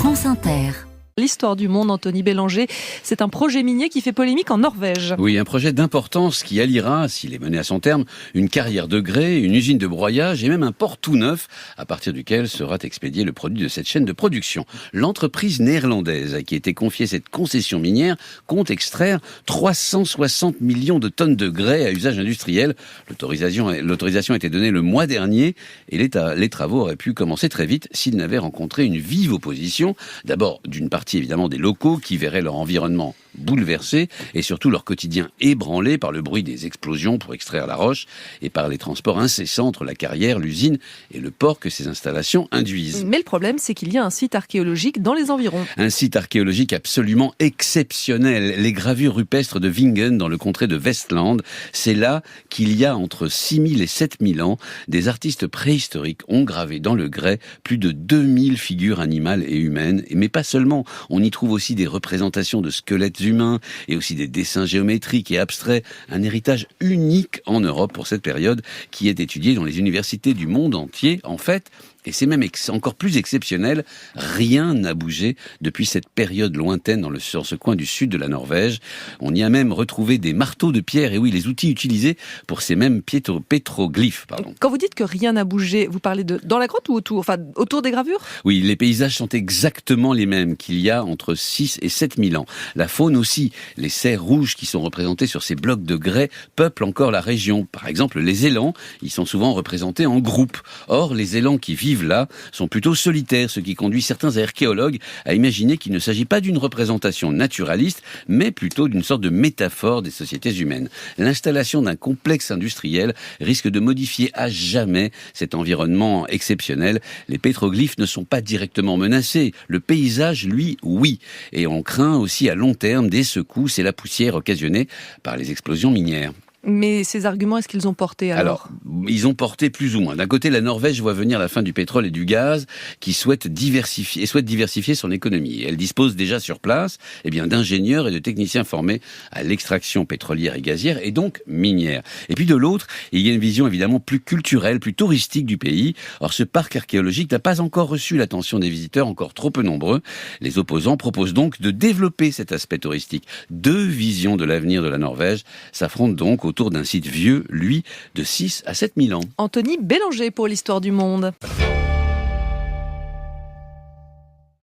France Inter. L'histoire du monde, Anthony Bélanger, c'est un projet minier qui fait polémique en Norvège. Oui, un projet d'importance qui alliera, s'il est mené à son terme, une carrière de grès, une usine de broyage et même un port tout neuf, à partir duquel sera expédié le produit de cette chaîne de production. L'entreprise néerlandaise à qui a été confiée cette concession minière compte extraire 360 millions de tonnes de grès à usage industriel. L'autorisation a été donnée le mois dernier et les travaux auraient pu commencer très vite s'ils n'avaient rencontré une vive opposition. D'abord, d'une partie évidemment des locaux qui verraient leur environnement bouleversé et surtout leur quotidien ébranlé par le bruit des explosions pour extraire la roche et par les transports incessants entre la carrière, l'usine et le port que ces installations induisent. Mais le problème, c'est qu'il y a un site archéologique dans les environs. Un site archéologique absolument exceptionnel. Les gravures rupestres de Vingen dans le comté de Vestland. C'est là qu'il y a entre 6000 et 7000 ans, des artistes préhistoriques ont gravé dans le grès plus de 2000 figures animales et humaines. Mais pas seulement. On y trouve aussi des représentations de squelettes humains et aussi des dessins géométriques et abstraits, un héritage unique en Europe pour cette période qui est étudié dans les universités du monde entier. En fait, et c'est même encore plus exceptionnel, rien n'a bougé depuis cette période lointaine sur ce coin du sud de la Norvège. On y a même retrouvé des marteaux de pierre, et oui, les outils utilisés pour ces mêmes pétroglyphes. Quand vous dites que rien n'a bougé, vous parlez de dans la grotte ou autour, autour des gravures ? Oui, les paysages sont exactement les mêmes qu'il y a entre 6 et 7000 ans. La faune aussi, les cerfs rouges qui sont représentés sur ces blocs de grès peuplent encore la région. Par exemple, les élans, ils sont souvent représentés en groupe. Or, les élans qui vivent là sont plutôt solitaires, ce qui conduit certains archéologues à imaginer qu'il ne s'agit pas d'une représentation naturaliste, mais plutôt d'une sorte de métaphore des sociétés humaines. L'installation d'un complexe industriel risque de modifier à jamais cet environnement exceptionnel. Les pétroglyphes ne sont pas directement menacés. Le paysage, lui, oui. Et on craint aussi à long terme des secousses et la poussière occasionnée par les explosions minières. Mais ces arguments, est-ce qu'ils ont porté alors ? Ils ont porté plus ou moins. D'un côté, la Norvège voit venir la fin du pétrole et du gaz, qui souhaite diversifier son économie. Elle dispose déjà sur place d'ingénieurs et de techniciens formés à l'extraction pétrolière et gazière, et donc minière. Et puis de l'autre, il y a une vision évidemment plus culturelle, plus touristique du pays. Or, ce parc archéologique n'a pas encore reçu l'attention des visiteurs, encore trop peu nombreux. Les opposants proposent donc de développer cet aspect touristique. Deux visions de l'avenir de la Norvège s'affrontent donc autour d'un site vieux, lui, de 6 à 7000 ans. Anthony Bélanger pour l'histoire du monde.